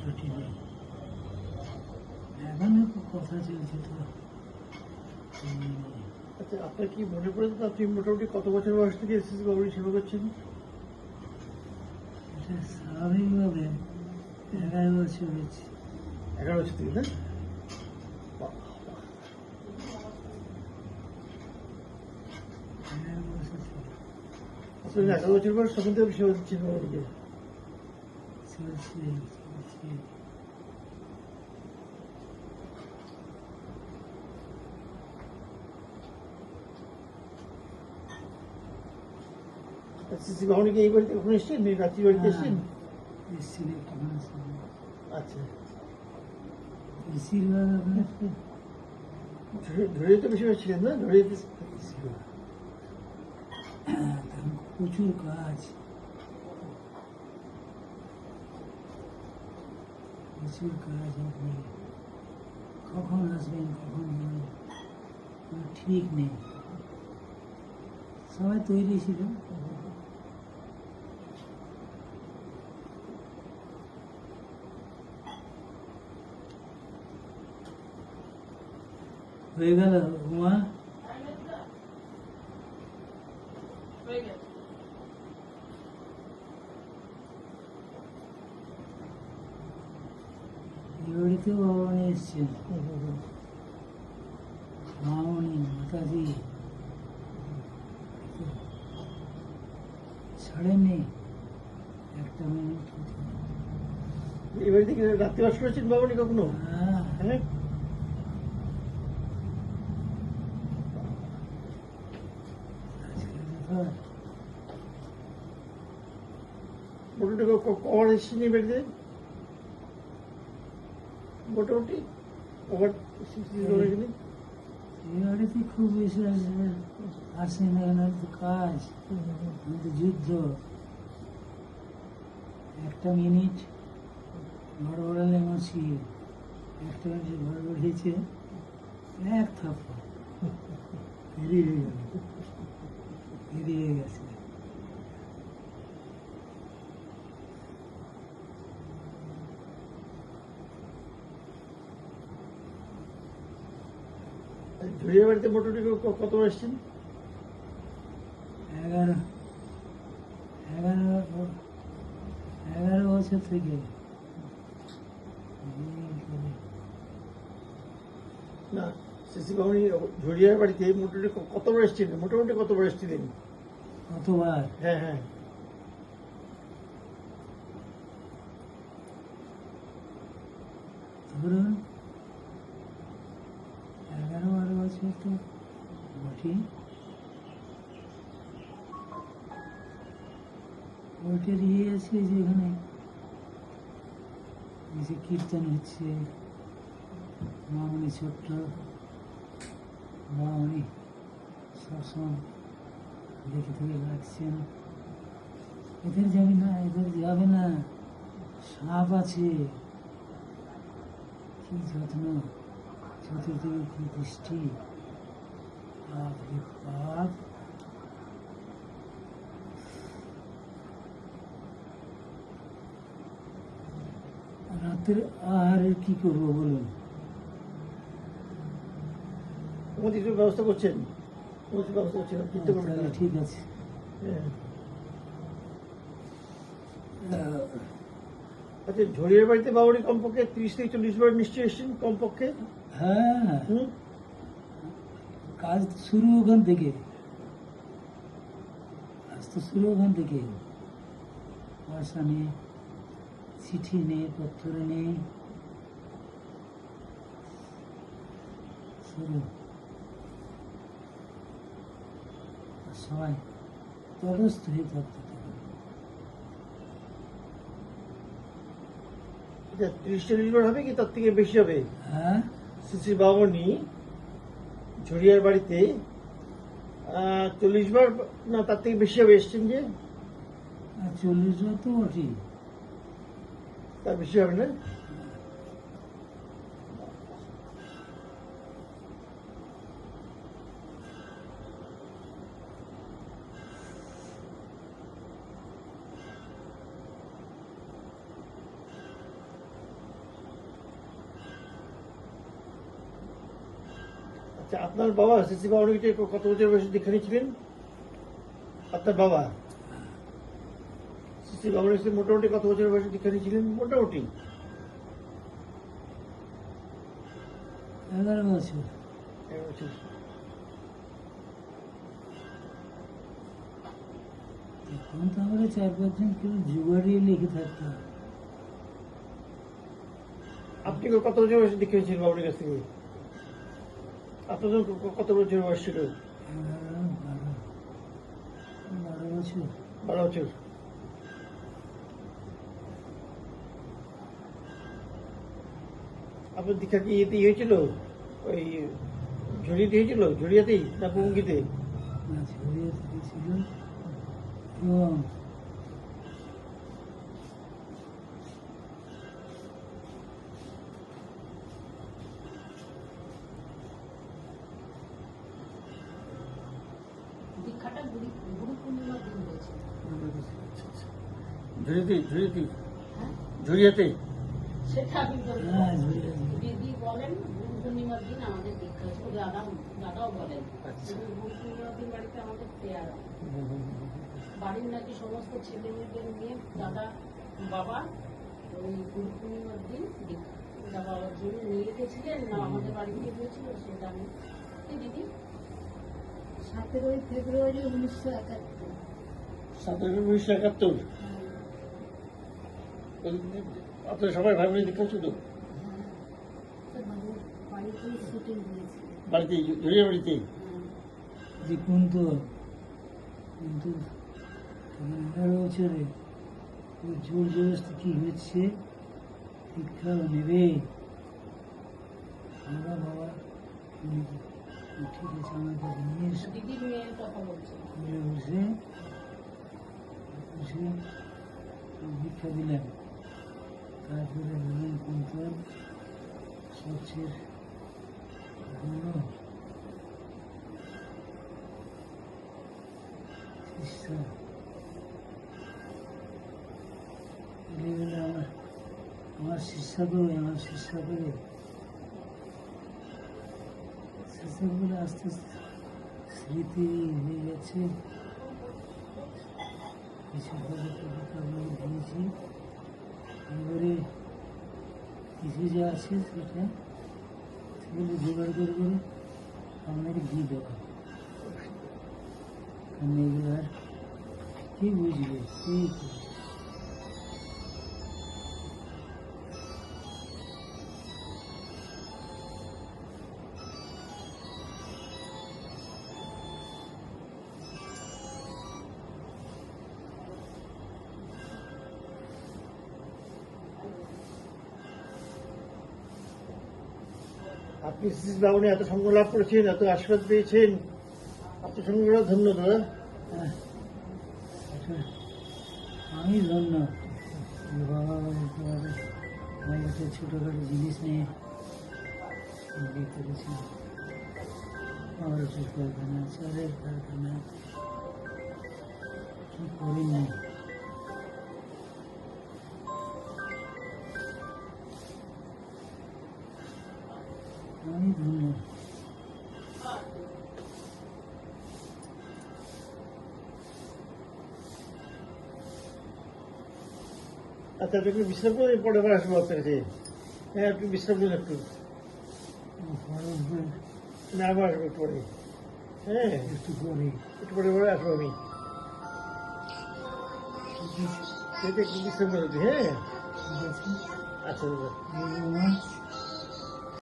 ছুটি নেই, এখনো কথা চলছে তো। আচ্ছা, আপনার কি মনে পড়ে যে আপনি মোটামুটি কত বছর বয়স থেকে এসএসসি বাবুরি সেবা করছেন? এটা স্বাভাবিকভাবে 11 বছর হয়েছে। 11 বছর থেকে, না? বাহ, বাহ। 11 বছর থেকে আপনি 11 বছর বয়স তখন থেকে সেবা দিচ্ছেন বাবুরিকে? চলছে চলছে। এসএসসি বাবুরিকে এই বাড়িতে কখনো এসেছেন? রাত্রি বাড়িতে এসেছেন? এসেছিল তখন ছিল। আচ্ছা, বেশিরভাগ আপনার ধরে তো বেশিরভাগ ছিলেন, না? ধরে তখন প্রচুর কাজ, প্রচুর কাজ। আপনি কখন আসবেন কখন যাবেন কোনো ঠিক নেই। সবাই তৈরি ছিল। হয়ে গেল উমা? এই বাড়িতেও ভগবানে এসছেন, মামনি মাতাজি ছাড়েননি একটা মিনিট। এই বাড়িতে কি রাত্রিবাস করেছেন বাবুরি কখনো? হ্যাঁ, হ্যাঁ। আজকের ব্যাপার। মোটামুটি কবার এসেছেন এই বাড়িতে? মোটামুটি কবার এসেছেন? এই বাড়িতে খুব বেশি আসে না, এখানে তো কাজ, এখানে তো যুদ্ধ। একটা মিনিট গড়বড়ালে মাছি, একটা মিনিট গড়বড়িয়েছে এক থাপ্পড় বেরিয়ে গেল, বেরিয়ে গেছে। ঝুড়িয়া বাড়িতে মোটামুটি কতবার এসেছেন? 11 বছর থেকে। না, সিসি বাবুরি ঝুড়িয়ার বাড়িতে মোটামুটি কতবার এসেছিলেন? মোটামুটি কতবার এসেছিলেন? কতবার? হ্যাঁ, হ্যাঁ। ধরুন 11-12 বছর তো বটে। ওইটার ইয়ে আছে যেখানে এই যে কীর্তন হচ্ছে, মামনি ছোট্ট মামনি সবসময় দেখে থেকে লাগছেন। এদের যাবি না, এদের যাবে না, সাপ আছে। কি যত্ন, চতুর্দিকে কি দৃষ্টি, বাপরে বাপ। রাতের আহারের কি করবো বলুন? আমাদের একটু ব্যবস্থা করছেন? ব্যবস্থা করছেন, চিন্তা করবেন তাহলে না। ঠিক আছে। হ্যাঁ। আচ্ছা, ঝড়িয়ার বাড়িতে বাবুরি কমপক্ষে 30 থেকে 40 বার নিশ্চয়ই এসেছেন কমপক্ষে? হ্যাঁ, হুম। কাজ শুরু ওখান থেকে, কাজ তো শুরু ওখান থেকে। পয়সা নেই, চিঠি নেই, পত্র নেই, শুরু। সবাই তটস্থ হয়ে থাকতে থাকে। 30-40 বার হবে কি তার থেকে বেশি হবে? হ্যাঁ, সিসি বাবুনি ঝড়িয়ার বাড়িতে 40 বার, না তার থেকে বেশি হবে এসছেন যে? আর 40 বার তো বটে। তার বেশি হবে না? আচ্ছা, আপনার বাবা সিসি বাউনিতে কত বছর বয়সে দীক্ষা নিয়েছিলেন? আপনার বাবা সিসি বাউনিতে মোটামুটি কত বছর বয়সে দীক্ষা নিয়েছিলেন? মোটামুটি 11 বছর। 11 বছর। তখন তো আমরা 4-5 জন কেউ জুগাড়িয়ে লিখে থাকতাম। আপনি কত বছর বয়সে দীক্ষা নিয়েছিলেন বাবুর কাছ থেকে? আপনার তখন কত বছর বয়স ছিল? 12 বছর। 12 বছর। আপনার দীক্ষা কি ইয়েতেই হয়েছিল? ওই ঝুড়িতে হয়েছিল? ঝুড়িয়াতেই না কুমুঙ্গিতে? না, ছড়িয়ে ছিল এবং দীক্ষাটা গুরু পূর্ণিমার দিন হয়েছিল। ঝুড়িয়াতেই হ্যাঁ, ঝুড়িয়াতেই সেটা আমি বলবো। হ্যাঁ, ঝুড়িয়া। দিদি বলেন গুরু পূর্ণিমার দিন আমাদের দীক্ষা হয়েছিল, দাদাও বলেন আচ্ছা। গুরু পূর্ণিমার দিন বাড়িতে আমাদের প্রেয়ার হয়। বাড়ির নাকি সমস্ত ছেলে মেয়েদের নিয়ে দাদা বাবা ওই গুরু পূর্ণিমার দিন দীক্ষা, দাদা বাবার জন্য নিয়ে গেছিলেন না আমাদের বাড়িতে হয়েছিল সেটা আমি এই দিদি 17 ফেব্রুয়ারি 1971। 1971। আপনার সবাই ভাই বোনের দীক্ষা হচ্ছে তো? বাড়িতেই শুটিং হয়েছিল। বাড়িতেই ঝুড়িয়া বাড়িতেই? দেখুন তো, কিন্তু 11 বছরে ওই জোর জবরদস্তি কি হচ্ছে, দীক্ষা নেবে। আমরা বাবা উনি ঠিক আছে আমাদের নিয়ে এসে দিদির মেয়ের কথা বলছি। বসে বসে দীক্ষা দিলেন। তারপরে হলেন কুন্তল সবচেয়ে বড় শিষ্য। এলে আমার শিক্ষা করে শিক্ষাগুলো আস্তে আস্তে স্মৃতি হয়ে গেছে। কিছু কবিতাগুলো দিয়েছি, এবারে কিছু যা আছে সেটা সেগুলো জোগাড় করে আপনাকে দিয়ে দেওয়া। কারণ এগুলো আর কি বুঝবে, কে কি? আপনি শ্রী বাবনে এত সঙ্গ লাভ করেছেন, এত আশীর্বাদ পেয়েছেন, আপনার সঙ্গে ধন্য দাদা। হ্যাঁ, এটা আমি ধন্য যে বাবা একেবারে আমার কাছে ছোটোখাটো জিনিস নিয়ে বিয়ে করেছি। পাউরুটির কারখানা, চালের কারখানা, কি করি নাই। আমি ধন্য। আচ্ছা, আপনি একটু বিশ্রাম করে পরে আবার আসবো আপনার কাছে। হ্যাঁ, আপনি বিশ্রাম করুন একটু। না, আবার আসবো একটু পরে। হ্যাঁ, একটু পরে একটু পরে আসবো আমি। ঠিক আছে, একটু বিশ্রাম করে দিই। হ্যাঁ, ঠিক আছে। আচ্ছা দাদা। এই আমার